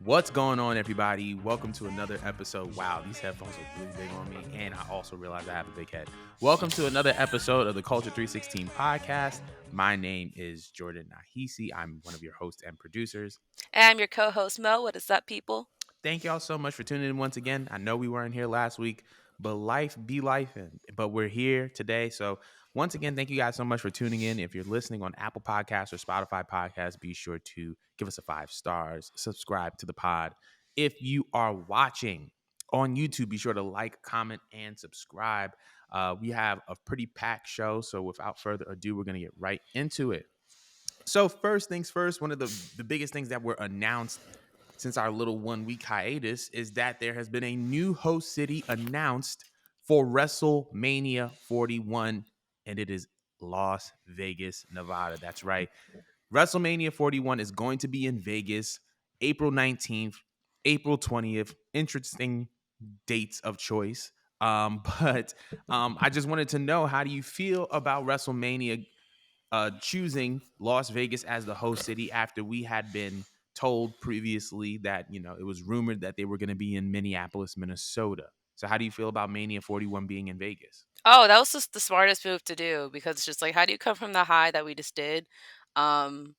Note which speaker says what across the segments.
Speaker 1: What's going on, everybody? Welcome to another episode. Wow, these headphones are really big on me, and I also realize I have a big head. Welcome to another episode of the Culture 316 podcast. My name is Jordan Nahisi. I'm one of your hosts and producers.
Speaker 2: And I'm your co-host Mo. What is up, people?
Speaker 1: Thank y'all so much for tuning in once again. I know we weren't here last week, but life be life, but we're here today. So once again, thank you guys so much for tuning in. If you're listening on Apple Podcasts or Spotify Podcasts, be sure to give us a 5 stars, subscribe to the pod. If you are watching on YouTube, be sure to like, comment, and subscribe. We have a pretty packed show, so without further ado, we're going to get right into it. So first things first, one of the biggest things that were announced since our little 1 week hiatus is that there has been a new host city announced for WrestleMania 41, and it is Las Vegas, Nevada. That's right. WrestleMania 41 is going to be in Vegas April 19th, April 20th. Interesting dates of choice. But I just wanted to know, how do you feel about WrestleMania choosing Las Vegas as the host city after we had been told previously that, it was rumored that they were going to be in Minneapolis, Minnesota. So how do you feel about Mania 41 being in Vegas?
Speaker 2: Oh, that was just the smartest move to do because it's just like, how do you come from the high that we just did? Um,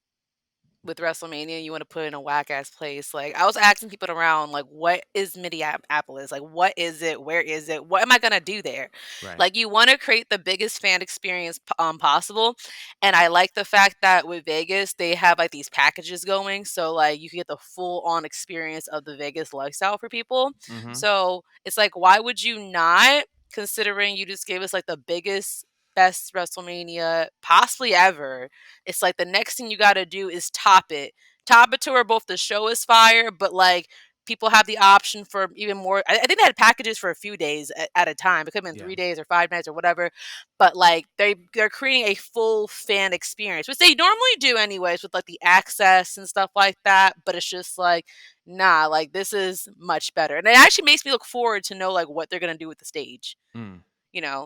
Speaker 2: with WrestleMania, you want to put in a whack ass place. Like I was asking people around, like, what is Minneapolis? Like, what is it? Where is it? What am I gonna do there?
Speaker 1: Right.
Speaker 2: Like, you want to create the biggest fan experience possible, and I like the fact that with Vegas they have like these packages going, so like you can get the full on experience of the Vegas lifestyle for people.
Speaker 1: Mm-hmm.
Speaker 2: So it's like, why would you not? Considering you just gave us like the biggest, best WrestleMania possibly ever, it's like the next thing you got to do is top it. Top it to where both the show is fire, but like people have the option for even more. I think they had packages for a few days at a time. It could have been
Speaker 1: Yeah.
Speaker 2: 3 days or 5 nights or whatever. But like they're creating a full fan experience, which they normally do anyways with like the access and stuff like that. But it's just like, nah, like this is much better. And it actually makes me look forward to know like what they're gonna do with the stage.
Speaker 1: Mm.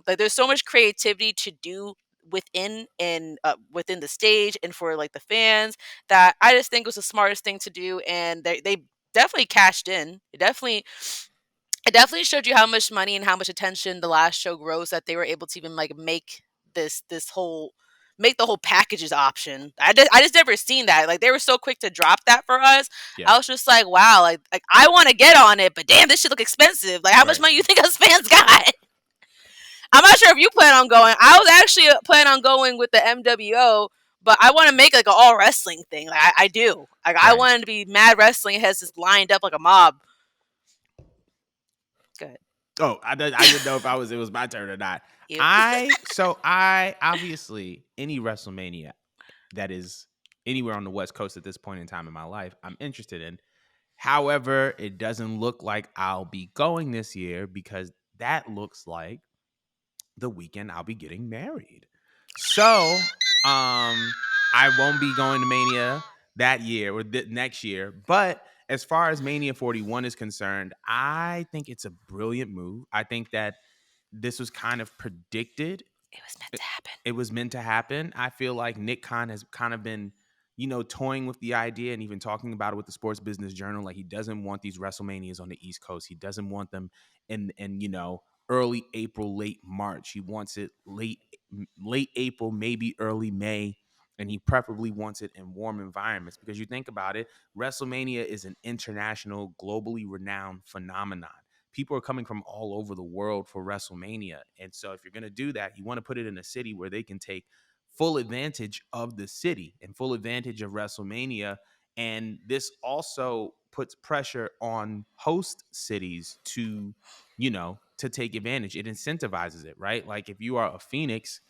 Speaker 2: Like there's so much creativity to do within the stage and for like the fans, that I just think was the smartest thing to do, and they definitely cashed in. It definitely showed you how much money and how much attention the last show grows, that they were able to even like this whole make the whole packages option. I just never seen that. Like they were so quick to drop that for us.
Speaker 1: Yeah.
Speaker 2: I was just like, wow, like I want to get on it, but damn, this shit look expensive. Like how much
Speaker 1: Right.
Speaker 2: money you think us fans got? I'm not sure if you plan on going. I was actually planning on going with the MWO, but I want to make like an all wrestling thing. Like I do. Like I
Speaker 1: Right.
Speaker 2: wanted to be mad wrestling. It has just lined up like a mob. Good.
Speaker 1: Oh, I didn't know if it was my turn or not.
Speaker 2: You.
Speaker 1: I obviously, any WrestleMania that is anywhere on the West Coast at this point in time in my life, I'm interested in. However, it doesn't look like I'll be going this year because that looks like the weekend I'll be getting married. So, I won't be going to Mania that year or next year. But as far as Mania 41 is concerned, I think it's a brilliant move. I think that this was kind of predicted.
Speaker 2: It was meant
Speaker 1: it,
Speaker 2: to happen.
Speaker 1: it was meant to happen. I feel like Nick Khan has kind of been, toying with the idea and even talking about it with the Sports Business Journal. Like he doesn't want these WrestleManias on the East Coast. He doesn't want them in early April, late March. He wants it late April, maybe early May. And he preferably wants it in warm environments because you think about it, WrestleMania is an international, globally renowned phenomenon. People are coming from all over the world for WrestleMania. And so if you're going to do that, you want to put it in a city where they can take full advantage of the city and full advantage of WrestleMania. And this also puts pressure on host cities to take advantage. It incentivizes it, right? Like if you are a Phoenix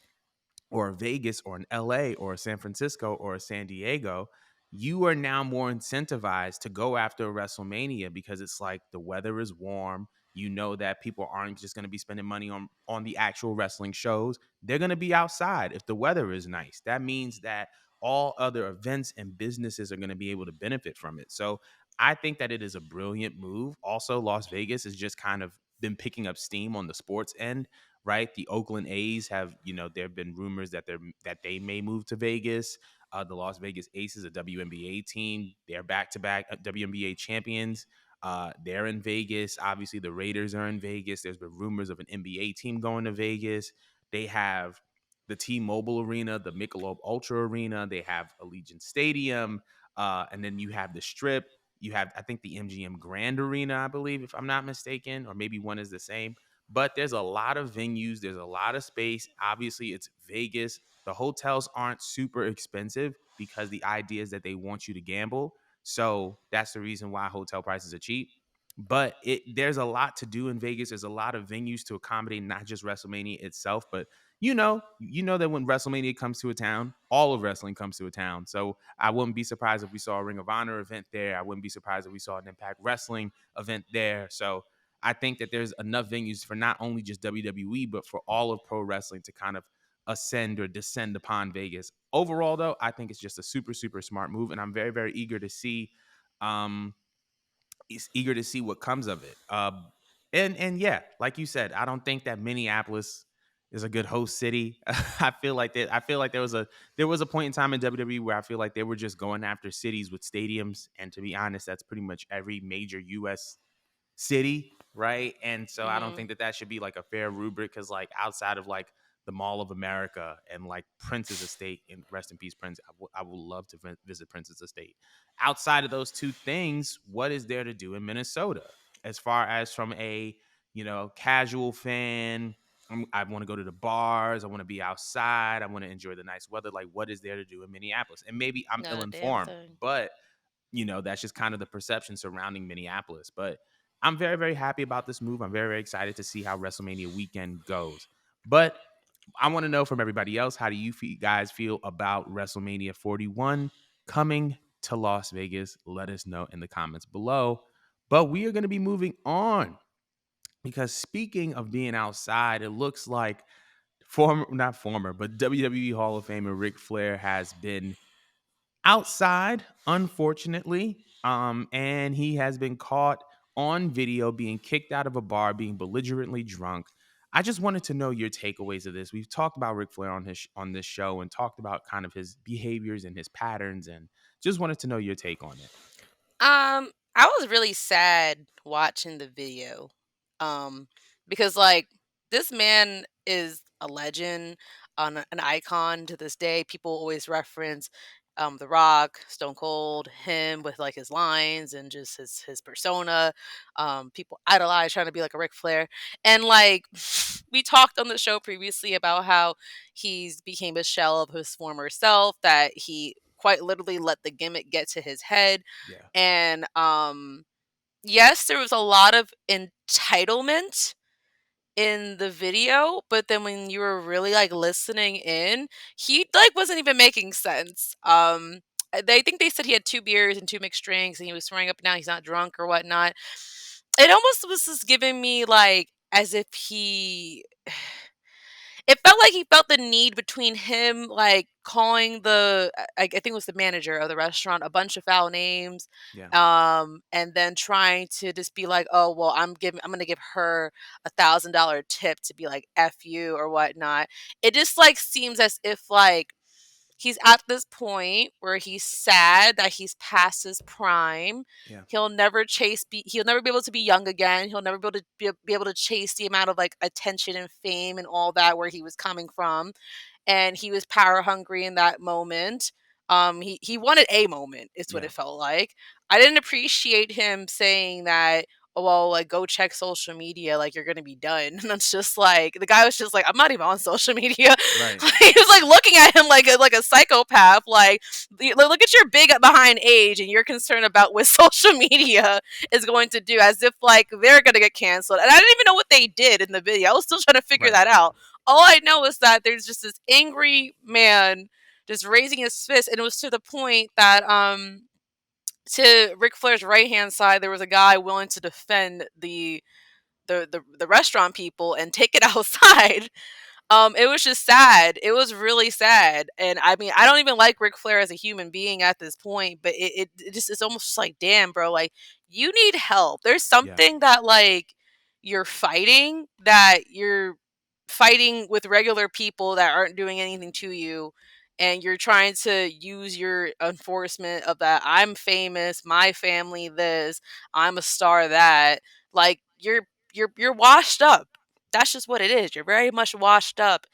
Speaker 1: or a Vegas or an LA or a San Francisco or a San Diego, you are now more incentivized to go after a WrestleMania because it's like the weather is warm. You know that people aren't just going to be spending money on the actual wrestling shows. They're going to be outside if the weather is nice. That means that all other events and businesses are going to be able to benefit from it. So I think that it is a brilliant move. Also, Las Vegas has just kind of been picking up steam on the sports end, right? The Oakland A's have, there have been rumors that they may move to Vegas. The Las Vegas Aces, a WNBA team, they're back to back WNBA champions. They're in Vegas. Obviously, the Raiders are in Vegas. There's been rumors of an NBA team going to Vegas. They have the T-Mobile Arena, the Michelob Ultra Arena. They have Allegiant Stadium, and then you have the Strip. You have, I think, the MGM Grand Arena, I believe, if I'm not mistaken, or maybe one is the same. But there's a lot of venues. There's a lot of space. Obviously, it's Vegas. The hotels aren't super expensive because the idea is that they want you to gamble. So that's the reason why hotel prices are cheap. But there's a lot to do in Vegas. There's a lot of venues to accommodate not just WrestleMania itself, but you know that when WrestleMania comes to a town, all of wrestling comes to a town. So I wouldn't be surprised if we saw a Ring of Honor event there. I wouldn't be surprised if we saw an Impact Wrestling event there. So I think that there's enough venues for not only just WWE, but for all of pro wrestling to kind of ascend or descend upon Vegas. Overall, though, I think it's just a super, super smart move, and I'm very, very eager to see. Um, is eager to see what comes of it. And yeah, like you said, I don't think that Minneapolis is a good host city. I feel like that. I feel like there was a point in time in WWE where I feel like they were just going after cities with stadiums, and to be honest, that's pretty much every major U.S. city, right? And so I don't
Speaker 2: Mhm.
Speaker 1: think that that should be like a fair rubric because like outside of like the Mall of America and like Prince's estate, and rest in peace, Prince. I would love to visit Prince's estate. Outside of those two things, what is there to do in Minnesota as far as from a casual fan? I want to go to the bars. I want to be outside. I want to enjoy the nice weather. Like, what is there to do in Minneapolis? And maybe I'm
Speaker 2: Not
Speaker 1: ill
Speaker 2: a damn
Speaker 1: informed,
Speaker 2: thing.
Speaker 1: but that's just kind of the perception surrounding Minneapolis. But I'm very, very happy about this move. I'm very, very excited to see how WrestleMania weekend goes. But I want to know from everybody else, how do you guys feel about WrestleMania 41 coming to Las Vegas? Let us know in the comments below. But we are going to be moving on because speaking of being outside, it looks like not former, but WWE Hall of Famer Ric Flair has been outside, unfortunately. And he has been caught on video being kicked out of a bar, being belligerently drunk. I just wanted to know your takeaways of this. We've talked about Ric Flair on this show and talked about kind of his behaviors and his patterns, and just wanted to know your take on it.
Speaker 2: I was really sad watching the video. Um, because like this man is a legend, an icon to this day. People always reference The Rock, Stone Cold, him with like his lines and just his persona. People idolize trying to be like a Ric Flair. And like we talked on the show previously about how he's became a shell of his former self, that he quite literally let the gimmick get to his head.
Speaker 1: Yeah,
Speaker 2: And yes, there was a lot of entitlement in the video, but then when you were really like listening in, he like wasn't even making sense. They think they said he had 2 beers and 2 mixed drinks and he was swearing up and down he's not drunk or whatnot. It almost was just giving me like as if he it felt like he felt the need between him, like, calling I think it was the manager of the restaurant a bunch of foul names,
Speaker 1: yeah,
Speaker 2: and then trying to just be like, "Oh, well, I'm gonna give her $1,000 tip to be like, F you," or whatnot. It just, like, seems as if, like, he's at this point where he's sad that he's past his prime.
Speaker 1: yeah,
Speaker 2: He'll never be able to be young again. He'll never be able to be able to chase the amount of like attention and fame and all that where he was coming from. And he was power hungry in that moment. He wanted a moment, is what
Speaker 1: yeah.
Speaker 2: it felt like. I didn't appreciate him saying that, "Oh, well, like go check social media, like you're gonna be done." And that's just like the guy was just like, "I'm not even on social media."
Speaker 1: Right,
Speaker 2: He was like looking at him like a psychopath. Like, look at your big behind age, and you're concerned about what social media is going to do, as if like they're gonna get canceled. And I didn't even know what they did in the video. I was still trying to figure
Speaker 1: right.
Speaker 2: that out. All I know is that there's just this angry man just raising his fist, and it was to the point that to Ric Flair's right hand side there was a guy willing to defend the restaurant people and take it outside. It was just sad. It was really sad. And I mean, I don't even like Ric Flair as a human being at this point, but it just it's almost like, damn, bro, like you need help. There's
Speaker 1: Yeah,
Speaker 2: something that like you're fighting that you're fighting with regular people that aren't doing anything to you. and you're trying to use your enforcement of that I'm famous, my family this, I'm a star that, like you're washed up. That's just what it is. You're very much washed up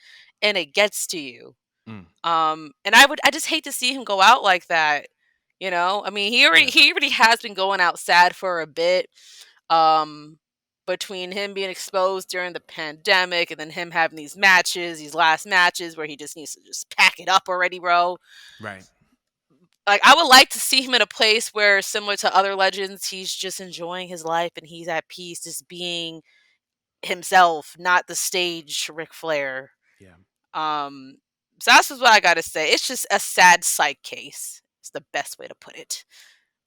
Speaker 2: and it gets to you.
Speaker 1: Mm,
Speaker 2: And I just hate to see him go out like that. You know? I mean,
Speaker 1: yeah.
Speaker 2: he already has been going out sad for a bit. Um between him being exposed during the pandemic and then him having these matches, these last matches where he just needs to just pack it up already, bro.
Speaker 1: Right.
Speaker 2: Like I would like to see him in a place where similar to other legends, he's just enjoying his life and he's at peace just being himself, not the stage Ric Flair.
Speaker 1: Yeah.
Speaker 2: Um, so that's just what I gotta say. It's just a sad psych case. It's the best way to put it.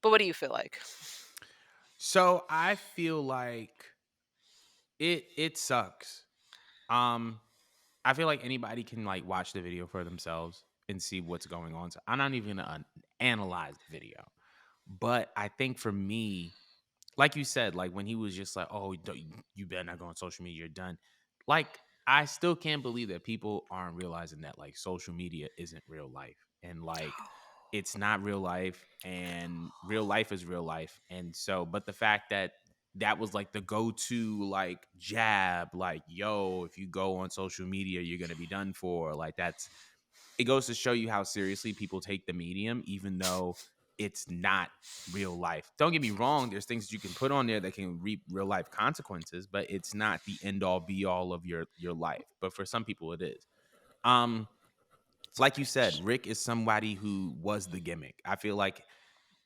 Speaker 2: But what do you feel like?
Speaker 1: So I feel like it sucks. Um, I feel like anybody can like watch the video for themselves and see what's going on. So I'm not even gonna analyze the video, but I think for me, like you said, like when he was just like, "Oh, you better not go on social media. You're done." Like I still can't believe that people aren't realizing that like social media isn't real life, and like it's not real life, and real life is real life. And so, but the fact that that was like the go-to like jab, like, "Yo, if you go on social media, you're gonna be done for." Like that's it goes to show you how seriously people take the medium, even though it's not real life. Don't get me wrong, there's things you can put on there that can reap real life consequences, but it's not the end all be all of your life. But for some people it is. Um like you said, Rick is somebody who was the gimmick. I feel like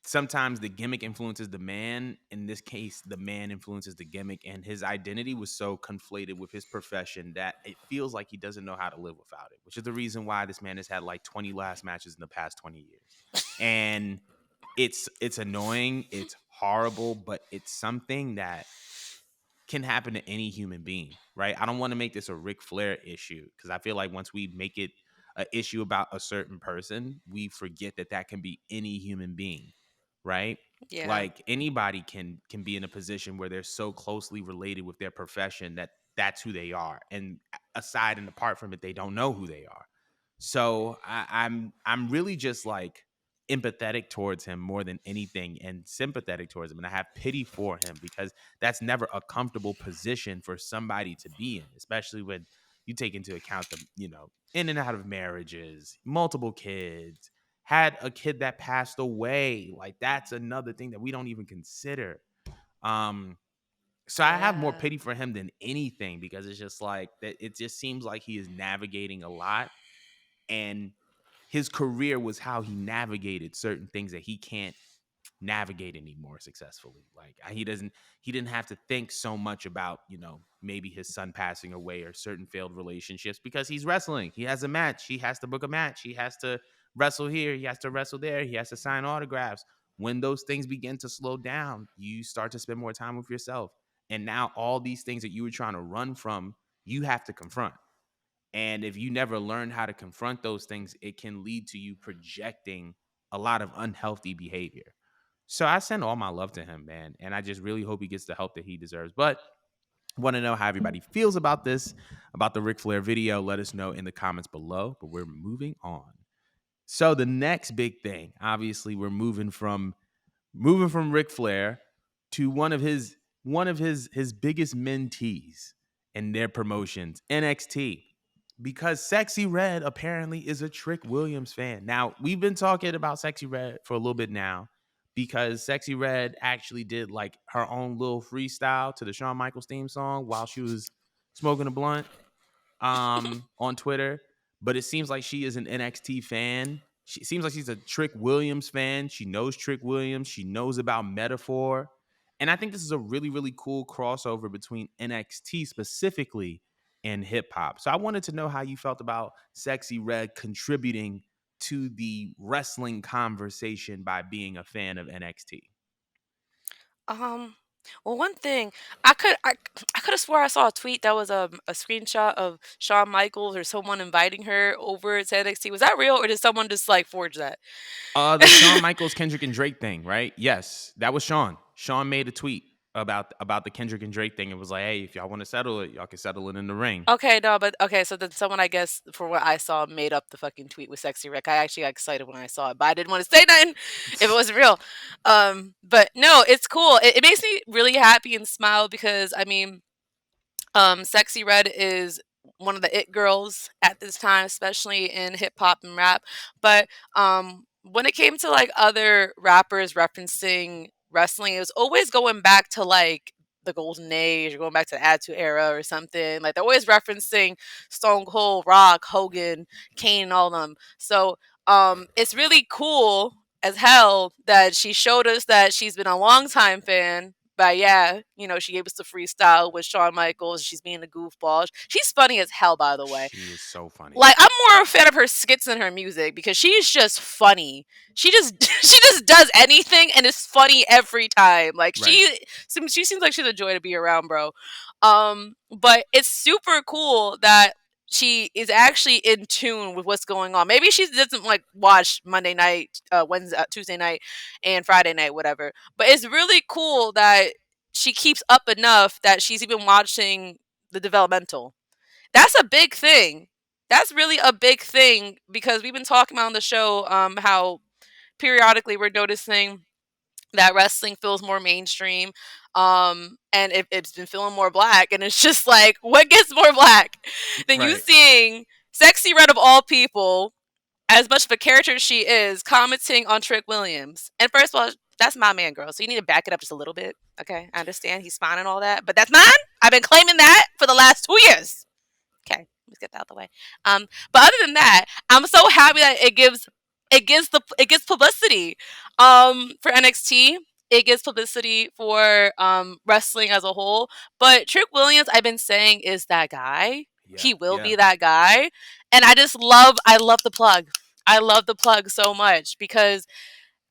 Speaker 1: sometimes the gimmick influences the man. In this case, the man influences the gimmick, and his identity was so conflated with his profession that it feels like he doesn't know how to live without it, which is the reason why this man has had like 20 last matches in the past 20 years. And it's annoying, it's horrible, but it's something that can happen to any human being, right? I don't want to make this a Ric Flair issue because I feel like once we make it an issue about a certain person, we forget that that can be any human being, right?
Speaker 2: Yeah.
Speaker 1: Like anybody can be in a position where they're so closely related with their profession that that's who they are, and aside and apart from it, they don't know who they are. So I'm really just like empathetic towards him more than anything, and sympathetic towards him, and I have pity for him because that's never a comfortable position for somebody to be in, especially when you take into account the, in and out of marriages, multiple kids, had a kid that passed away. Like that's another thing that we don't even consider. Um, so I have more
Speaker 2: Yeah.
Speaker 1: pity for him than anything because it's just like that. It just seems like he is navigating a lot, and his career was how he navigated certain things that he can't navigate anymore successfully. Like he didn't have to think so much about, maybe his son passing away or certain failed relationships because he's wrestling. He has a match. He has to book a match. He has to wrestle here. He has to wrestle there. He has to sign autographs. When those things begin to slow down, you start to spend more time with yourself. And now all these things that you were trying to run from, you have to confront. And if you never learn how to confront those things, it can lead to you projecting a lot of unhealthy behavior. So I send all my love to him, man. And I just really hope he gets the help that he deserves. But want to know how everybody feels about this, about the Ric Flair video. Let us know in the comments below. But we're moving on. So the next big thing, obviously, we're moving from Ric Flair to one of his biggest mentees in their promotions, NXT, because Sexy Red apparently is a Trick Williams fan. Now, we've been talking about Sexy Red for a little bit now because Sexy Red actually did like her own little freestyle to the Shawn Michaels theme song while she was smoking a blunt on Twitter, but it seems like she is an NXT fan. She seems like she's a Trick Williams fan. She knows Trick Williams. She knows about Metaphor. And I think this is a really, really cool crossover between NXT specifically and hip hop. So I wanted to know how you felt about Sexy Red contributing to the wrestling conversation by being a fan of NXT.
Speaker 2: Um, well, one thing I could have swore I saw a tweet that was a screenshot of Shawn Michaels or someone inviting her over to NXT. Was that real, or did someone just like forge that?
Speaker 1: The Shawn Michaels, Kendrick, and Drake thing, right? Yes, that was Shawn. Shawn made a tweet. about the Kendrick and Drake thing. It was like, hey, if y'all want to settle it, y'all can settle it in the ring.
Speaker 2: Okay, no, but okay, so then someone, I guess, for what I saw, made up the fucking tweet with Sexy Rick. I actually got excited when I saw it, but I didn't want to say nothing if it wasn't real. But no, it's cool. It makes me really happy and smile because I mean, Sexy Red is one of the it girls at this time, especially in hip hop and rap. But when it came to like other rappers referencing wrestling, it was always going back to like the golden age or going back to the Attitude Era or something. Like they're always referencing Stone Cold, Rock, Hogan, Kane, and all of them. So it's really cool as hell that she showed us that she's been a long time fan. But yeah, you know, she gave us the freestyle with Shawn Michaels. She's being a goofball. She's funny as hell, by the way.
Speaker 1: She is so funny.
Speaker 2: Like I'm more a fan of her skits than her music because she's just funny. She just she just does anything and it's funny every time. Like
Speaker 1: Right.
Speaker 2: she seems like she's a joy to be around, bro. But it's super cool that she is actually in tune with what's going on. Maybe she doesn't like watch Monday night, Wednesday, Tuesday night, and Friday night, whatever. But it's really cool that she keeps up enough that she's even watching the developmental. That's a big thing. That's really a big thing because we've been talking about on the show how periodically we're noticing that wrestling feels more mainstream and it's been feeling more black and it's just like what gets more black than you
Speaker 1: Right.
Speaker 2: seeing Sexy Red of all people, as much of a character as she is, commenting on Trick Williams. And first of all, that's my man, girl, so you need to back it up just a little bit. Okay, I understand he's fine and all that, but that's mine. I've been claiming that for the last 2 years. Okay, let's get that out of the way. But other than that, I'm so happy that it gives publicity for NXT. It gives publicity for wrestling as a whole. But Trick Williams, I've been saying, is that guy.
Speaker 1: Yeah.
Speaker 2: He will
Speaker 1: Yeah.
Speaker 2: be that guy, and I love the plug. I love the plug so much because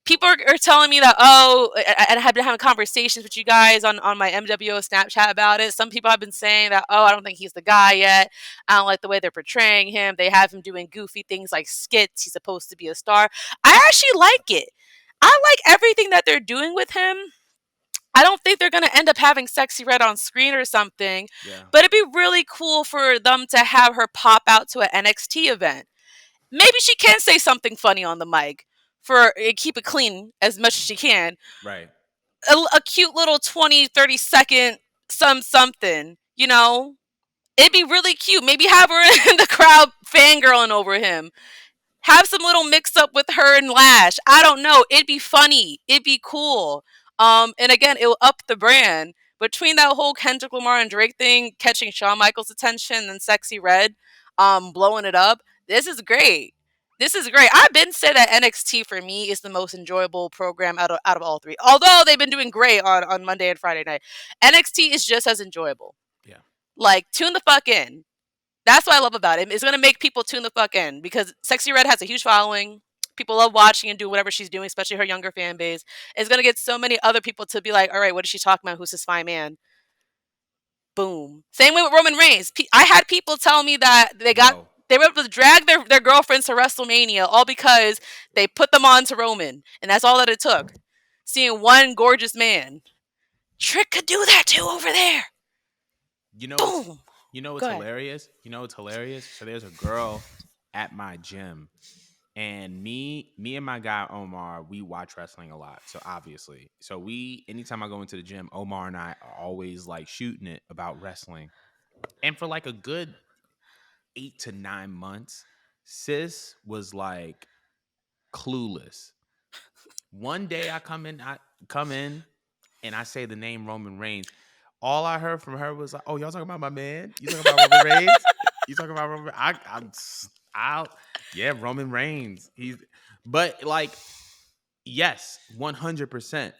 Speaker 2: people are telling me that, oh, and I have been having conversations with you guys on my MWO Snapchat about it. Some people have been saying that, oh, I don't think he's the guy yet. I don't like the way they're portraying him. They have him doing goofy things like skits. He's supposed to be a star. I actually like it. I like everything that they're doing with him. I don't think they're going to end up having Sexy Red on screen or something,
Speaker 1: Yeah.
Speaker 2: but it'd be really cool for them to have her pop out to an NXT event. Maybe she can say something funny on the mic for keep it clean as much as she can.
Speaker 1: Right.
Speaker 2: A cute little 20, 30-second something, you know? It'd be really cute. Maybe have her in the crowd fangirling over him. Have some little mix up with her and Lash. I don't know. It'd be funny. It'd be cool. And again, it'll up the brand. Between that whole Kendrick Lamar and Drake thing, catching Shawn Michaels' attention and Sexy Red, blowing it up, this is great. This is great. I've been saying that NXT for me is the most enjoyable program out of all three. Although they've been doing great on Monday and Friday night, NXT is just as enjoyable.
Speaker 1: Yeah.
Speaker 2: Like, tune the fuck in. That's what I love about it. It's gonna make people tune the fuck in because Sexy Red has a huge following. People love watching and do whatever she's doing, especially her younger fan base. It's gonna get so many other people to be like, all right, what is she talking about? Who's this fine man? Boom. Same way with Roman Reigns. I had people tell me that
Speaker 1: Yo.
Speaker 2: they were able to drag their girlfriends to WrestleMania all because they put them on to Roman, and that's all that it took. Seeing one gorgeous man. Trick could do that too over there.
Speaker 1: You know it's
Speaker 2: Boom.
Speaker 1: you know it's
Speaker 2: Go ahead.
Speaker 1: hilarious. So there's a girl at my gym, and me and my guy Omar, we watch wrestling a lot. So obviously, anytime I go into the gym, Omar and I are always like shooting it about wrestling. And for like a good 8 to 9 months, sis was like clueless. One day I come in and I say the name Roman Reigns. All I heard from her was like, "Oh, y'all talking about my man? You talking about Roman Reigns? You talking about Roman? I'll yeah, Roman Reigns. But like, yes, 100%.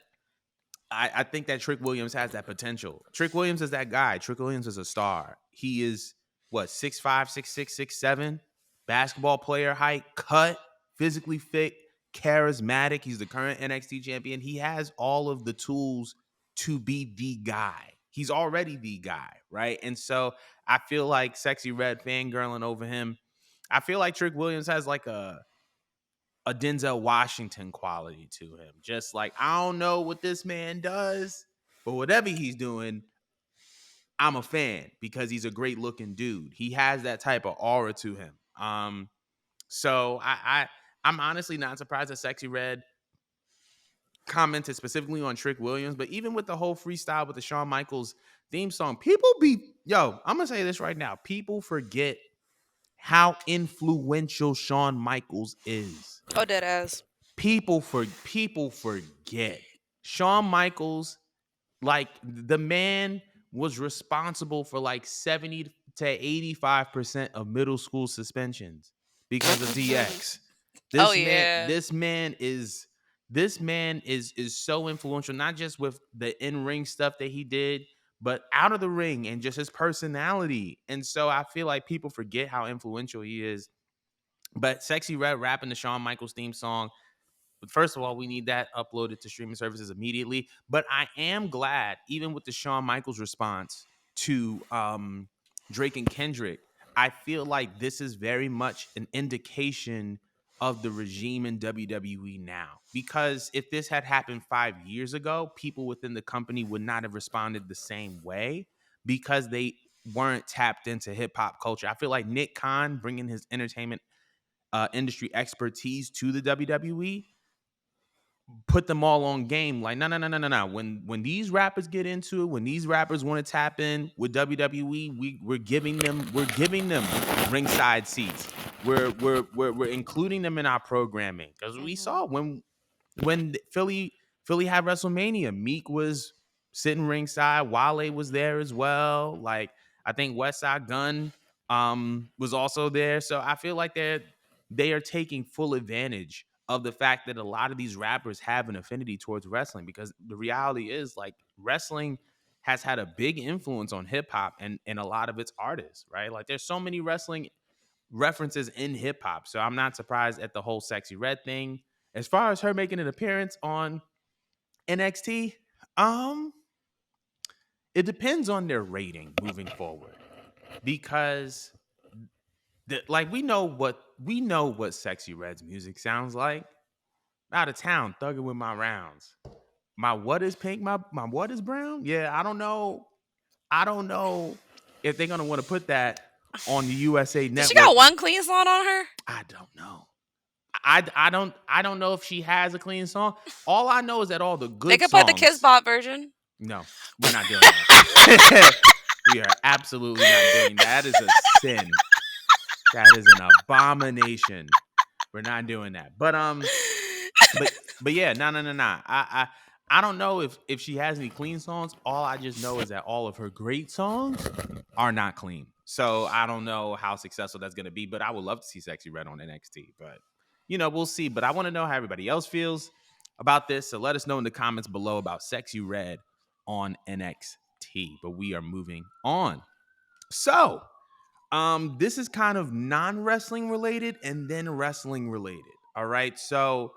Speaker 1: I think that Trick Williams has that potential. Trick Williams is that guy. Trick Williams is a star. He is what 6'5", 6'6", 6'7", basketball player height, cut, physically fit, charismatic. He's the current NXT champion. He has all of the tools to be the guy. He's already the guy, right? And so I feel like Sexy Red fangirling over him. I feel like Trick Williams has like a Denzel Washington quality to him. Just like, I don't know what this man does, But whatever he's doing, I'm a fan because he's a great looking dude. He has that type of aura to him. So I'm honestly not surprised that Sexy Red commented specifically on Trick Williams, but even with the whole freestyle with the Shawn Michaels theme song, people be I'm gonna say this right now. People forget how influential Shawn Michaels is.
Speaker 2: Oh, dead ass.
Speaker 1: People forget. Shawn Michaels, like the man was responsible for like 70 to 85% of middle school suspensions because of DX.
Speaker 2: Oh
Speaker 1: This man,
Speaker 2: yeah.
Speaker 1: this man is so influential, not just with the in-ring stuff that he did, but out of the ring and just his personality. And so I feel like people forget how influential he is. But Sexy Red rapping the Shawn Michaels theme song, first of all, we need that uploaded to streaming services immediately. But I am glad, even with the Shawn Michaels response to Drake and Kendrick, I feel like this is very much an indication of the regime in WWE now. Because if this had happened 5 years ago, people within the company would not have responded the same way because they weren't tapped into hip hop culture. I feel like Nick Khan bringing his entertainment industry expertise to the WWE put them all on game. Like, no, no, no, no, no, no. When these rappers get into it, when these rappers want to tap in with WWE, we're giving them ringside seats. We're including them in our programming because we
Speaker 2: Hmm.
Speaker 1: saw when Philly had WrestleMania, Meek was sitting ringside, Wale was there as well. Like I think West Side Gun was also there. So I feel like they are taking full advantage of the fact that a lot of these rappers have an affinity towards wrestling because the reality is like wrestling has had a big influence on hip hop and a lot of its artists, right? Like there's so many wrestling references in hip hop. So I'm not surprised at the whole Sexy Red thing. As far as her making an appearance on NXT, um, it depends on their rating moving forward because like we know what Sexy Red's music sounds like. Out of town, thugging with my rounds. My what is pink? My what is brown? Yeah, I don't know. I don't know if they're gonna want to put that on the USA
Speaker 2: Did she
Speaker 1: Network.
Speaker 2: got one clean song on her?
Speaker 1: I don't know. I don't know if she has a clean song. All I know is that all the
Speaker 2: They
Speaker 1: good
Speaker 2: could put the Kiss
Speaker 1: songs.
Speaker 2: Bop version.
Speaker 1: No, we're not doing that. We are absolutely not doing that. That is a sin. That is an abomination. We're not doing that. But yeah, no, no, no, no. I don't know if she has any clean songs. All I just know is that all of her great songs are not clean. So I don't know how successful that's gonna be. But I would love to see Sexy Red on NXT. But we'll see. But I want to know how everybody else feels about this. So let us know in the comments below about Sexy Red on NXT. But we are moving on. So this is kind of non-wrestling related and then wrestling related. All right. So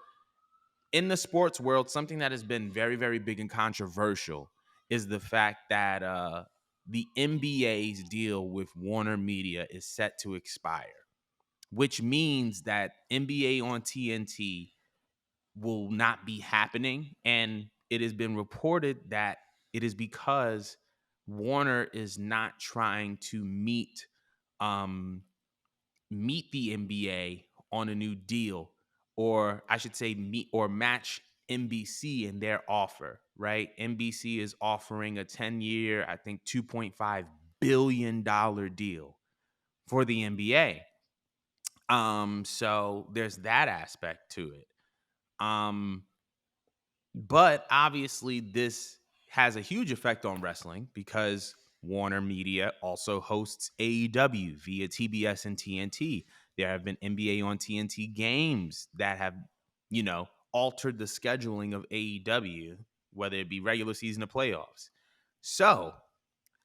Speaker 1: in the sports world, something that has been very, very big and controversial is the fact that the NBA's deal with Warner Media is set to expire, which means that NBA on TNT will not be happening. And it has been reported that it is because Warner is not trying to um, meet the NBA on a new deal, or I should say, meet or match NBC in their offer, right? NBC is offering a 10-year, I think $2.5 billion deal for the NBA. So there's that aspect to it. Um, but obviously, this has a huge effect on wrestling because Warner Media also hosts AEW via TBS and TNT. There have been NBA on TNT games that have, altered the scheduling of AEW, whether it be regular season or playoffs. So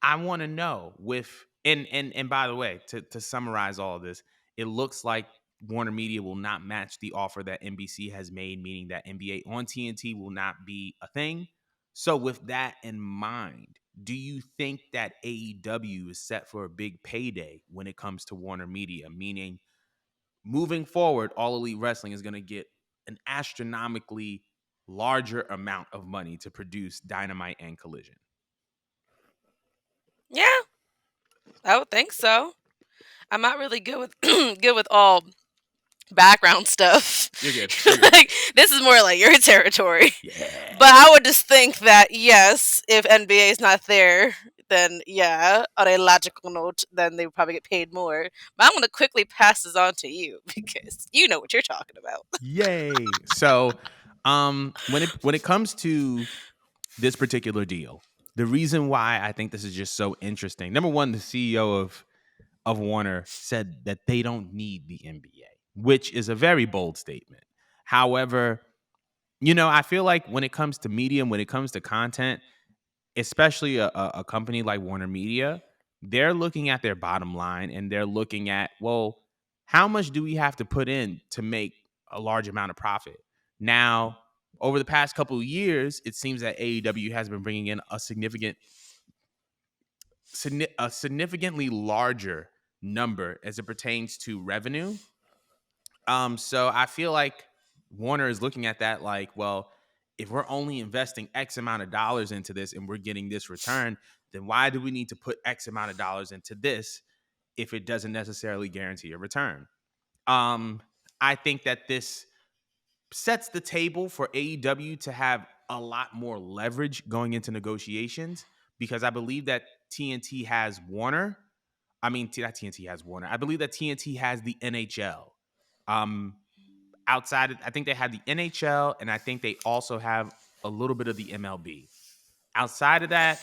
Speaker 1: I want to know with and by the way, to summarize all of this, it looks like Warner Media will not match the offer that NBC has made, meaning that NBA on TNT will not be a thing. So with that in mind, do you think that AEW is set for a big payday when it comes to Warner Media? Meaning moving forward, All Elite Wrestling is going to get an astronomically larger amount of money to produce Dynamite and Collision.
Speaker 2: Yeah, I would think so. I'm not really good with good with all background stuff.
Speaker 1: You're good. You're good.
Speaker 2: Like this is more like your territory.
Speaker 1: Yeah.
Speaker 2: But I would just think that yes, if NBA is not there, then yeah, on a logical note, then they would probably get paid more. But I'm gonna quickly pass this on to you because you know what you're talking about.
Speaker 1: Yay. So, when it comes to this particular deal, the reason why I think this is just so interesting. Number one, the CEO of Warner said that they don't need the NBA, which is a very bold statement. However, I feel like when it comes to media, when it comes to content, especially a company like Warner Media, they're looking at their bottom line and they're looking at, well, how much do we have to put in to make a large amount of profit? Now, over the past couple of years, it seems that AEW has been bringing in a significantly larger number as it pertains to revenue. So I feel like Warner is looking at that like, well, if we're only investing X amount of dollars into this and we're getting this return, then why do we need to put X amount of dollars into this if it doesn't necessarily guarantee a return? Um, I think that this sets the table for AEW to have a lot more leverage going into negotiations because I believe that TNT has Warner. I mean, not TNT has Warner. I believe that TNT has the NHL. Um, I think they have the NHL, and I think they also have a little bit of the MLB. Outside of that,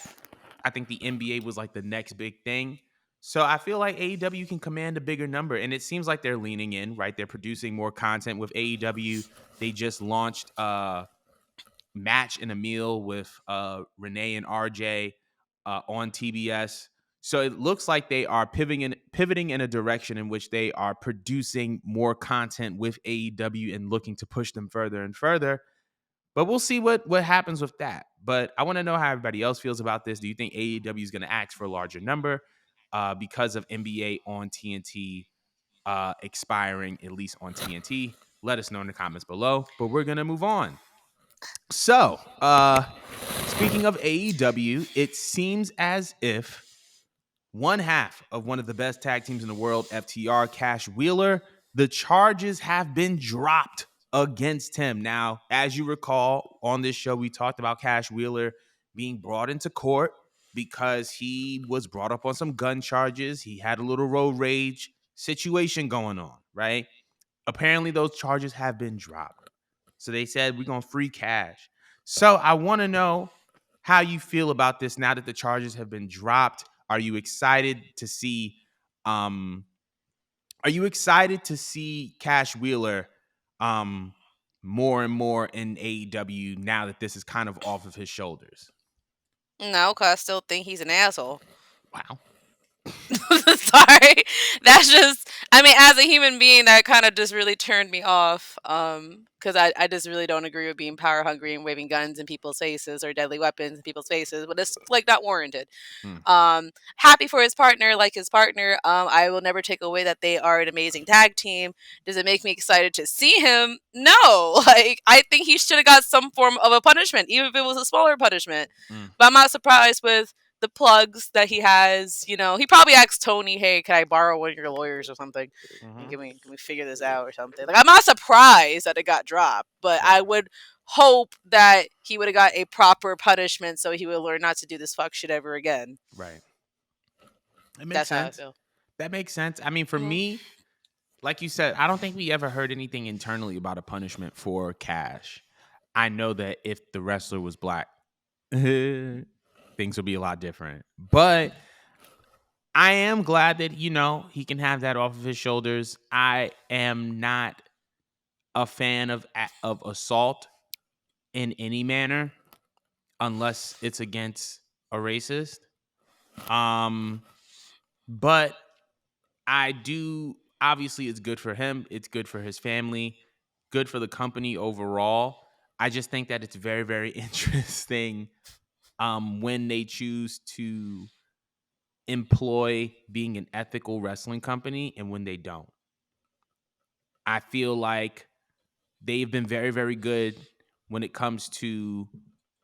Speaker 1: I think the NBA was like the next big thing. So I feel like AEW can command a bigger number, and it seems like they're leaning in, right? They're producing more content with AEW. They just launched Match and a Meal with Renee and RJ on TBS. So it looks like they are pivoting in a direction in which they are producing more content with AEW and looking to push them further and further. But we'll see what happens with that. But I want to know how everybody else feels about this. Do you think AEW is going to ask for a larger number because of NBA on TNT expiring, at least on TNT? Let us know in the comments below. But we're going to move on. So, speaking of AEW, it seems as if one half of one of the best tag teams in the world, FTR, Cash Wheeler, the charges have been dropped against him. Now, as you recall, on this show, we talked about Cash Wheeler being brought into court because he was brought up on some gun charges. He had a little road rage situation going on, right? Apparently, those charges have been dropped. So they said, we're going to free Cash. So I want to know how you feel about this now that the charges have been dropped. Are you excited to see um Cash Wheeler um more and more in AEW now that this is kind of off of his shoulders?
Speaker 2: No, cause I still think he's an asshole.
Speaker 1: Wow.
Speaker 2: Sorry. That's just I mean, as a human being, that kind of just really turned me off. Because I just really don't agree with being power hungry and waving guns in people's faces or deadly weapons in people's faces, but it's like not warranted.
Speaker 1: Hmm.
Speaker 2: Happy for his partner, like his partner. I will never take away that they are an amazing tag team. Does it make me excited to see him? No. Like I think he should have got some form of a punishment, even if it was a smaller punishment.
Speaker 1: Hmm.
Speaker 2: But I'm not surprised with the plugs that he has. You know, he probably asked Tony, "Hey, can I borrow one of your lawyers or something? And
Speaker 1: Mm-hmm.
Speaker 2: can we figure this out or something?" Like, I'm not surprised that it got dropped, but I
Speaker 1: Right.
Speaker 2: would hope that he would have got a proper punishment so he would learn not to do this fuck shit ever again.
Speaker 1: Right. It makes
Speaker 2: That's how I
Speaker 1: sense.
Speaker 2: feel.
Speaker 1: That makes sense. I mean, for
Speaker 2: Hmm.
Speaker 1: me, like you said, I don't think we ever heard anything internally about a punishment for Cash. I know that if the wrestler was black, things would be a lot different. But I am glad that, he can have that off of his shoulders. I am not a fan of assault in any manner unless it's against a racist. Um, but I do obviously it's good for him, it's good for his family, good for the company overall. I just think that it's very, very interesting when they choose to employ being an ethical wrestling company and when they don't. I feel like they've been very, very good when it comes to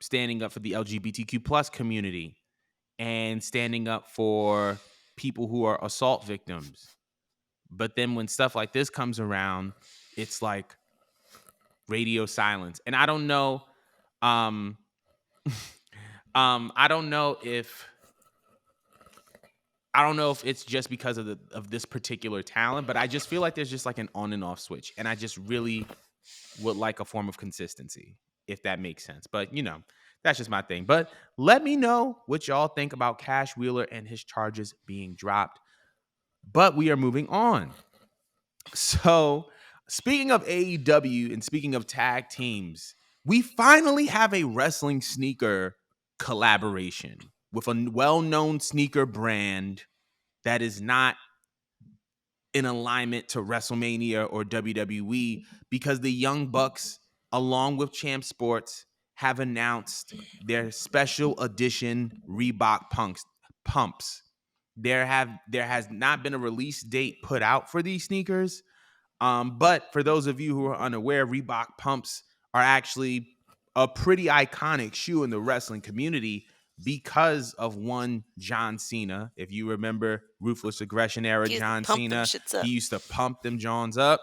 Speaker 1: standing up for the LGBTQ plus community and standing up for people who are assault victims. But then when stuff like this comes around, it's like radio silence. And I don't know, um, I don't know if it's just because of this particular talent, but I just feel like there's just like an on and off switch, and I just really would like a form of consistency, if that makes sense. But that's just my thing. But let me know what y'all think about Cash Wheeler and his charges being dropped. But we are moving on. So, speaking of AEW and speaking of tag teams, we finally have a wrestling sneaker collaboration with a well-known sneaker brand that is not in alignment to WrestleMania or WWE, because the Young Bucks, along with Champ Sports, have announced their special edition Reebok pumps. There has not been a release date put out for these sneakers. But for those of you who are unaware, Reebok pumps are actually a pretty iconic shoe in the wrestling community because of one John Cena. If you remember Ruthless Aggression era
Speaker 2: He
Speaker 1: John
Speaker 2: pump them
Speaker 1: Cena,
Speaker 2: shits
Speaker 1: he
Speaker 2: up.
Speaker 1: used to pump them Johns up.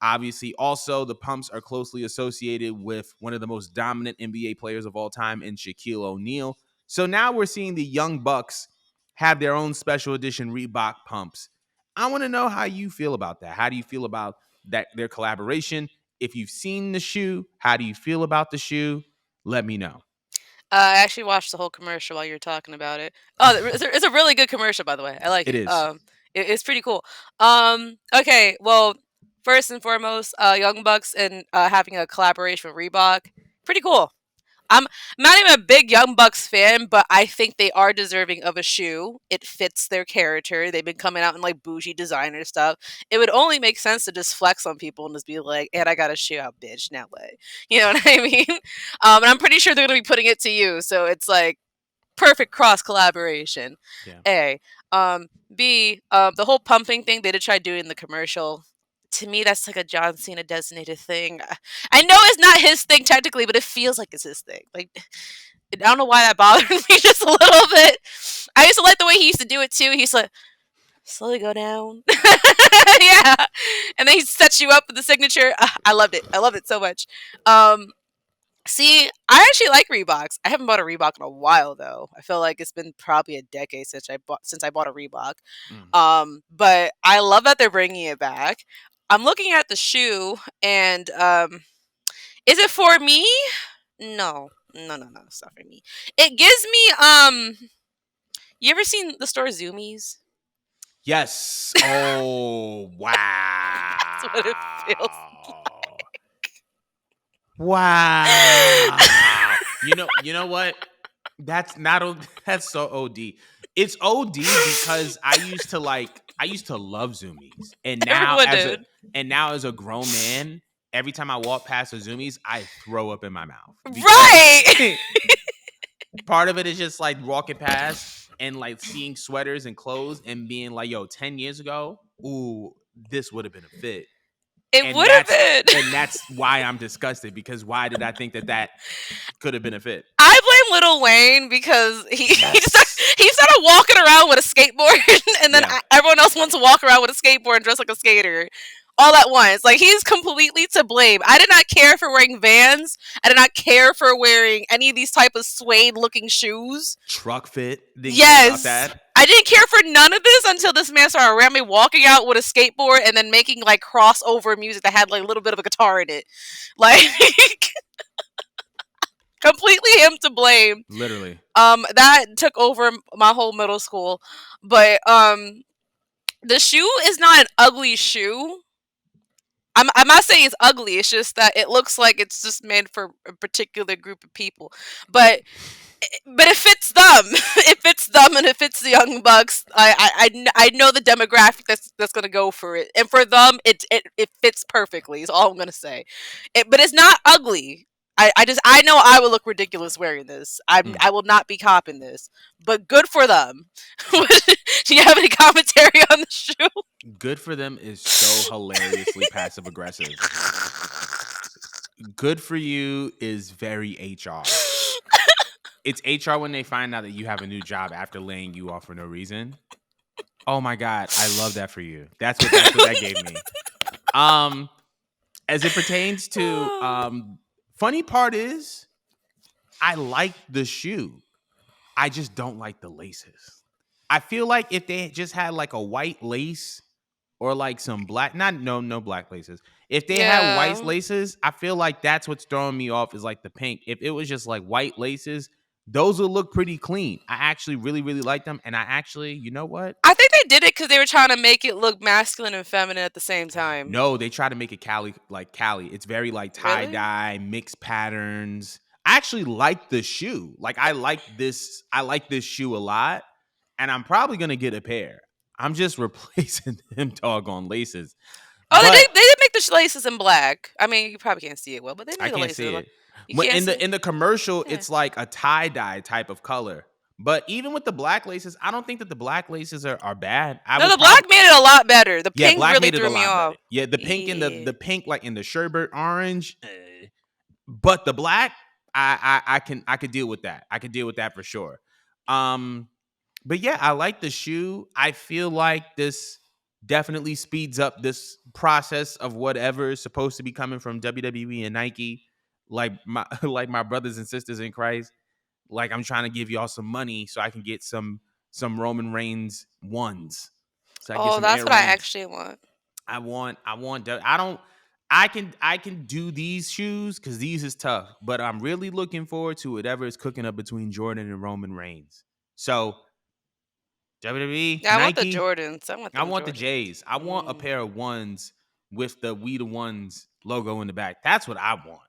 Speaker 1: Obviously, also the pumps are closely associated with one of the most dominant NBA players of all time in Shaquille O'Neal. So now we're seeing the Young Bucks have their own special edition Reebok pumps. I want to know how you feel about that. How do you feel about that their collaboration? If you've seen the shoe, how do you feel about the shoe? Let me know.
Speaker 2: I actually watched the whole commercial while you were talking about it. Oh, it's a really good commercial, by the way. I like
Speaker 1: It
Speaker 2: it.
Speaker 1: is.
Speaker 2: It's pretty cool. Okay. Well, first and foremost, Young Bucks and having a collaboration with Reebok, pretty cool. I'm not even a big Young Bucks fan, but I think they are deserving of a shoe. It fits their character. They've been coming out in like bougie designer stuff. It would only make sense to just flex on people and just be like, "And I got a shoe out, bitch." Now what? You know what I mean? And I'm pretty sure they're gonna be putting it to you, so it's like perfect cross collaboration.
Speaker 1: Yeah.
Speaker 2: A, B, the whole pumping thing they did try doing in the commercial. To me, that's like a John Cena designated thing. I know it's not his thing technically, but it feels like it's his thing. Like I don't know why that bothered me just a little bit. I used to like the way he used to do it too. He's like slowly go down, yeah, and then he sets you up with the signature. I loved it. I loved it so much. Um, See, I actually like Reeboks. I haven't bought a Reebok in a while though. I feel like it's been probably a decade since I bought a Reebok.
Speaker 1: Mm.
Speaker 2: But I love that they're bringing it back. I'm looking at the shoe, and is it for me? No, no, it's not for me. It gives me. You ever seen the store Zoomies?
Speaker 1: Yes. Oh,
Speaker 2: That's what it feels.
Speaker 1: wow. Wow. You know what? That's not that's so OD. It's OD because I used to love Zoomies.
Speaker 2: Everyone did,
Speaker 1: And now as a grown man, every time I walk past a Zoomies, I throw up in my mouth because
Speaker 2: right?
Speaker 1: part of it is just like walking past and like seeing sweaters and clothes and being like, yo, 10 years ago, ooh, this would have been a fit.
Speaker 2: It
Speaker 1: And
Speaker 2: would have been.
Speaker 1: that's why I'm disgusted, because why did I think that could have been a fit?
Speaker 2: I blame Little Wayne because
Speaker 1: Yes.
Speaker 2: he started walking around with a skateboard, and then
Speaker 1: Yeah.
Speaker 2: everyone else wants to walk around with a skateboard and dress like a skater, all at once. Like he's completely to blame. I did not care for wearing Vans. I did not care for wearing any of these type of suede looking shoes.
Speaker 1: Truck fit. Didn't care about
Speaker 2: Yes.
Speaker 1: that.
Speaker 2: I didn't care for none of this until this man started around me walking out with a skateboard and then making like crossover music that had like a little bit of a guitar in it. Like completely him to blame.
Speaker 1: Literally.
Speaker 2: That took over my whole middle school. But the shoe is not an ugly shoe. I'm not saying it's ugly. It's just that it looks like it's just made for a particular group of people. But it fits them. It fits them, and it fits the Young Bucks. I know the demographic that's gonna go for it, and for them, it fits perfectly. Is all I'm gonna say. But it's not ugly. I know I will look ridiculous wearing this.
Speaker 1: Mm.
Speaker 2: I will not be copping this. But good for them. Do you have any commentary on the shoe?
Speaker 1: Good for them is so hilariously passive aggressive. Good for you is very HR. It's HR when they find out that you have a new job after laying you off for no reason. Oh my god, I love that for you. That's what that gave me. Um, as it pertains to funny part is I like the shoe. I just don't like the laces. I feel like if they just had like a white lace or like some black, not no black laces. If they had white
Speaker 2: Yeah.
Speaker 1: laces, I feel like that's what's throwing me off is like the pink. If it was just like white laces, those would look pretty clean. I actually really like them, and I actually, you know what?
Speaker 2: I think they did it because they were trying to make it look masculine and feminine at the same time.
Speaker 1: No, they try to make it Cali like Cali. It's very like tie
Speaker 2: Really?
Speaker 1: dye, mixed patterns. I actually like the shoe. Like I like this. I like this shoe a lot, and I'm probably gonna get a pair. I'm just replacing them doggone laces.
Speaker 2: Oh,
Speaker 1: But
Speaker 2: they did make the laces in black. I mean, you probably can't see it well, but they
Speaker 1: I
Speaker 2: made the
Speaker 1: can't
Speaker 2: laces in
Speaker 1: see
Speaker 2: black.
Speaker 1: it.
Speaker 2: You can't see?
Speaker 1: In the commercial,
Speaker 2: Yeah.
Speaker 1: it's like a tie dye type of color. But even with the black laces, I don't think that the black laces are bad. I
Speaker 2: No,
Speaker 1: would
Speaker 2: the
Speaker 1: probably
Speaker 2: black made it a lot better. The
Speaker 1: yeah,
Speaker 2: pink
Speaker 1: black
Speaker 2: really
Speaker 1: made it a
Speaker 2: threw me
Speaker 1: lot better.
Speaker 2: off.
Speaker 1: Yeah, the pink and
Speaker 2: Yeah.
Speaker 1: the pink like in the sherbet orange, but the black, I could deal with that. I could deal with that for sure. Um, but yeah, I like the shoe. I feel like this definitely speeds up this process of whatever is supposed to be coming from WWE and Nike. Like my like my brothers and sisters in Christ. Like I'm trying to give y'all some money so I can get some Roman Reigns ones. So I get
Speaker 2: Oh,
Speaker 1: some
Speaker 2: that's
Speaker 1: Air
Speaker 2: what I
Speaker 1: Reigns.
Speaker 2: actually want.
Speaker 1: I don't I can do these shoes because these is tough, but I'm really looking forward to whatever is cooking up between Jordan and Roman Reigns. So WWE,
Speaker 2: Yeah, I want the
Speaker 1: Nike,
Speaker 2: Jordans. I want
Speaker 1: I
Speaker 2: them
Speaker 1: want the
Speaker 2: Jordans.
Speaker 1: J's. I want a
Speaker 2: Mm.
Speaker 1: pair of ones with the We the Ones logo in the back. That's what I want.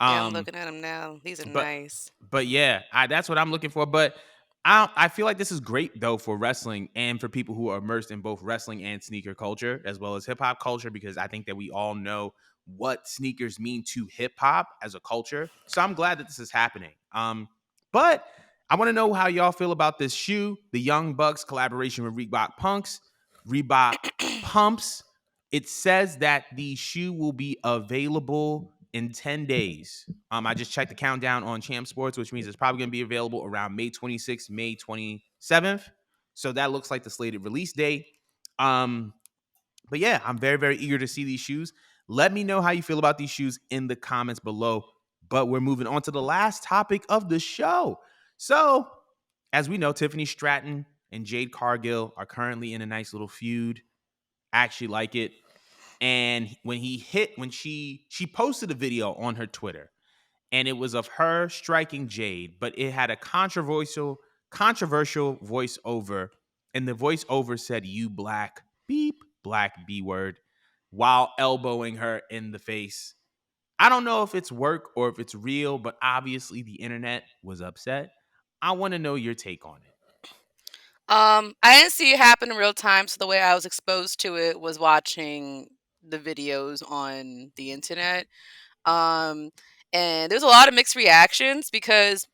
Speaker 2: Yeah, I'm
Speaker 1: Um,
Speaker 2: looking at them now. These are
Speaker 1: but
Speaker 2: nice.
Speaker 1: yeah, that's what I'm looking for. But I feel like this is great though for wrestling and for people who are immersed in both wrestling and sneaker culture as well as hip hop culture because I think that we all know what sneakers mean to hip hop as a culture. So I'm glad that this is happening. But I want to know how y'all feel about this shoe, the Young Bucks collaboration with Reebok pumps. It says that the shoe will be available in 10 days. I just checked the countdown on Champ Sports, which means it's probably going to be available around May 26th, May 27th. So that looks like the slated release date. Um, but yeah, I'm very eager to see these shoes. Let me know how you feel about these shoes in the comments below. But we're moving on to the last topic of the show. So, as we know, Tiffany Stratton and Jade Cargill are currently in a nice little feud. I actually like it. And when she posted a video on her Twitter, and it was of her striking Jade, but it had a controversial voiceover, and the voiceover said "you black beep black b word" while elbowing her in the face. I don't know if it's work or if it's real, but obviously the internet was upset. I want to know your take on it.
Speaker 2: I didn't see it happen in real time, so the way I was exposed to it was watching the videos on the internet. Um, and there's a lot of mixed reactions because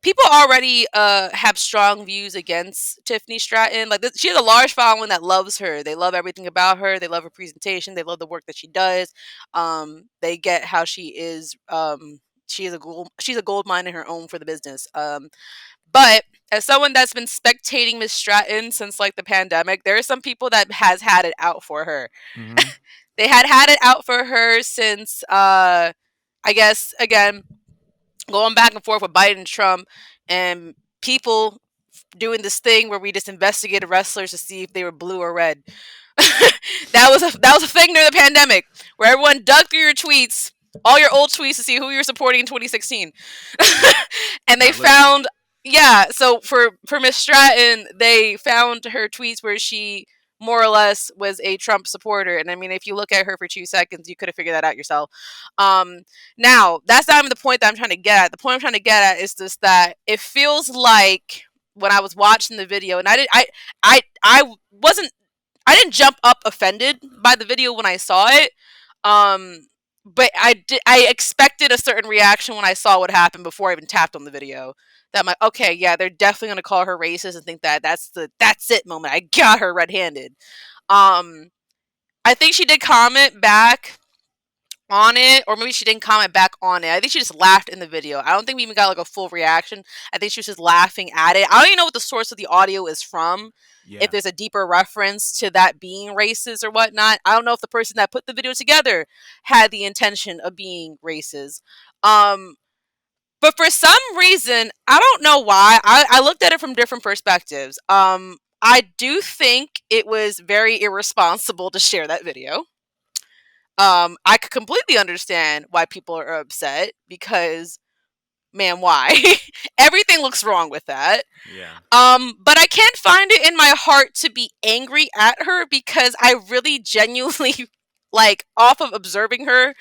Speaker 2: people already have strong views against Tiffany Stratton. Like she has a large following that loves her. They love everything about her. They love her presentation. They love the work that she does. They get how she is. She's a gold mine in her own for the business. But as someone that's been spectating Miss Stratton since like the pandemic, there are some people that has had it out for her.
Speaker 1: Mm-hmm.
Speaker 2: They had it out for her since I guess again going back and forth with Biden and Trump and people doing this thing where we just investigated wrestlers to see if they were blue or red. That was a thing during the pandemic where everyone dug through your tweets, all your old tweets to see who you were supporting in 2016. And they
Speaker 1: Not literally.
Speaker 2: found yeah, so for Miss Stratton, they found her tweets where she more or less was a Trump supporter. And I mean, if you look at her for 2 seconds, you could have figured that out yourself. Um, Now, that's not even the point that I'm trying to get at. The point I'm trying to get at is just that it feels like when I was watching the video, and I wasn't I didn't jump up offended by the video when I saw it. Um, but I expected a certain reaction when I saw what happened before I even tapped on the video. That I'm like, okay, yeah, they're definitely gonna call her racist and think that that's it moment. I got her red handed. Um, I think she did comment back on it, or maybe she didn't comment back on it. I think she just laughed in the video. I don't think we even got like a full reaction. I think she was just laughing at it. I don't even know what the source of the audio is from. If
Speaker 1: Yeah.
Speaker 2: there's a deeper reference to that being racist or whatnot, I don't know if the person that put the video together had the intention of being racist. Um, but for some reason, I don't know why. I looked at it from different perspectives. I do think it was very irresponsible to share that video. I could completely understand why people are upset because, man, why? Everything looks wrong with that.
Speaker 1: Yeah.
Speaker 2: But I can't find it in my heart to be angry at her because I really genuinely, like, off of observing her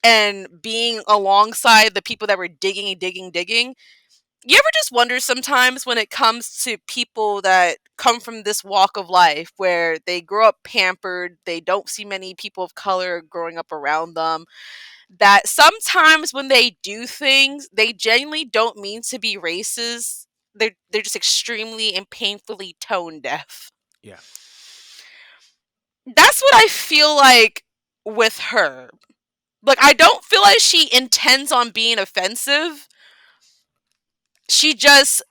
Speaker 2: and being alongside the people that were digging and digging, digging. You ever just wonder sometimes when it comes to people that come from this walk of life where they grow up pampered, they don't see many people of color growing up around them, that sometimes when they do things, they genuinely don't mean to be racist. They're just extremely and painfully tone deaf.
Speaker 1: Yeah.
Speaker 2: That's what I feel like with her. Like, I don't feel like she intends on being offensive. She just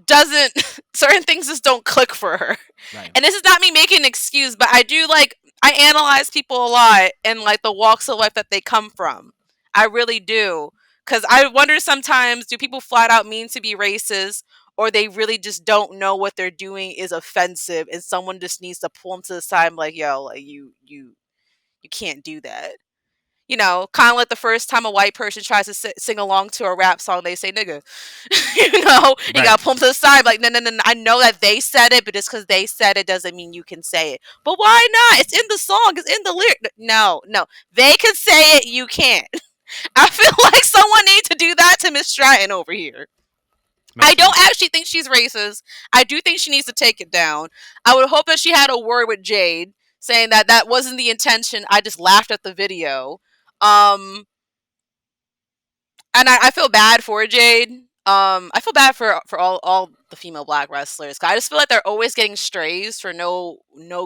Speaker 2: doesn't, certain things just don't click for her.
Speaker 1: Right.
Speaker 2: And this is not me making an excuse, but I do, like, I analyze people a lot and like the walks of life that they come from. I really do. Cause I wonder sometimes, do people flat out mean to be racist, or they really just don't know what they're doing is offensive and someone just needs to pull them to the side and be like, yo, like you can't do that. You know, kind of like the first time a white person tries to sing along to a rap song, they say nigga. You know, you
Speaker 1: Right.
Speaker 2: gotta pull them to the side, like, no, no, no, no. I know that they said it, but just because they said it doesn't mean you can say it. But why not? It's in the song, it's in the lyric. No, no. They can say it, you can't. I feel like someone needs to do that to Miss Stratton over here. I
Speaker 1: Makes
Speaker 2: don't
Speaker 1: sense.
Speaker 2: actually think she's racist. I do think she needs to take it down. I would hope that she had a word with Jade saying that that wasn't the intention. I just laughed at the video. Um, and I feel bad for Jade. I feel bad for all the female black wrestlers. 'Cause I just feel like they're always getting strays for no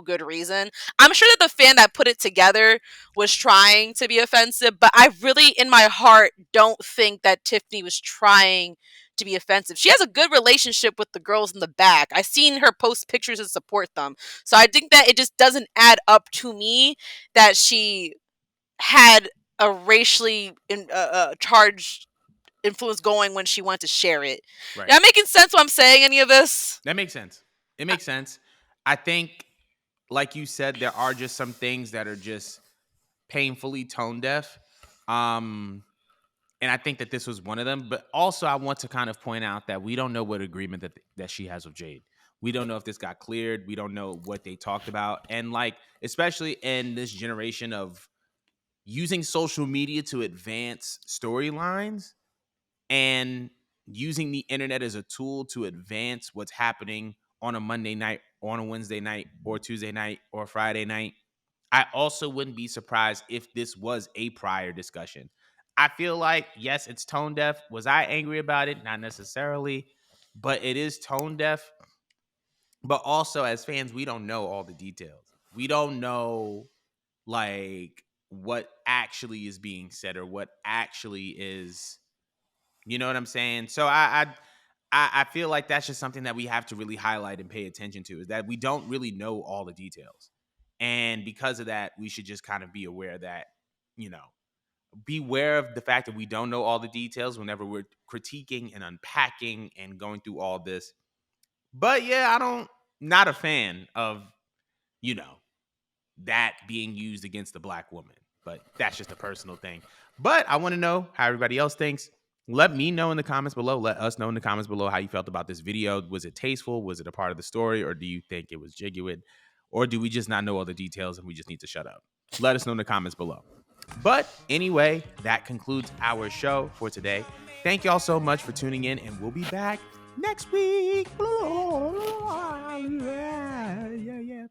Speaker 2: good reason. I'm sure that the fan that put it together was trying to be offensive, but I really, in my heart, don't think that Tiffany was trying to be offensive. She has a good relationship with the girls in the back. I've seen her post pictures and support them, so I think that it just doesn't add up to me that she had a racially charged influence going when she wanted to share it.
Speaker 1: Right.
Speaker 2: Am I making sense what I'm saying, any of this?
Speaker 1: That makes sense. It makes sense. I think, like you said, there are just some things that are just painfully tone deaf. Um, and I think that this was one of them. But also, I want to kind of point out that we don't know what agreement that she has with Jade. We don't know if this got cleared. We don't know what they talked about. And like, especially in this generation of using social media to advance storylines and using the internet as a tool to advance what's happening on a Monday night, or on a Wednesday night, or Tuesday night, or Friday night. I also wouldn't be surprised if this was a prior discussion. I feel like, yes, it's tone deaf. Was I angry about it? Not necessarily, but it is tone deaf. But also, as fans, we don't know all the details. We don't know, like, what actually is being said or what actually is, you know what I'm saying? So I feel like that's just something that we have to really highlight and pay attention to, is that we don't really know all the details. And because of that, we should just kind of be aware that, you know, beware of the fact that we don't know all the details whenever we're critiquing and unpacking and going through all this. But yeah, not a fan of, you know, that being used against the black woman. But that's just a personal thing. But I want to know how everybody else thinks. Let me know in the comments below. Let us know in the comments below how you felt about this video. Was it tasteful? Was it a part of the story? Or do you think it was genuine? Or do we just not know all the details and we just need to shut up? Let us know in the comments below. But anyway, that concludes our show for today. Thank y'all so much for tuning in, and we'll be back next week. Yeah, yeah.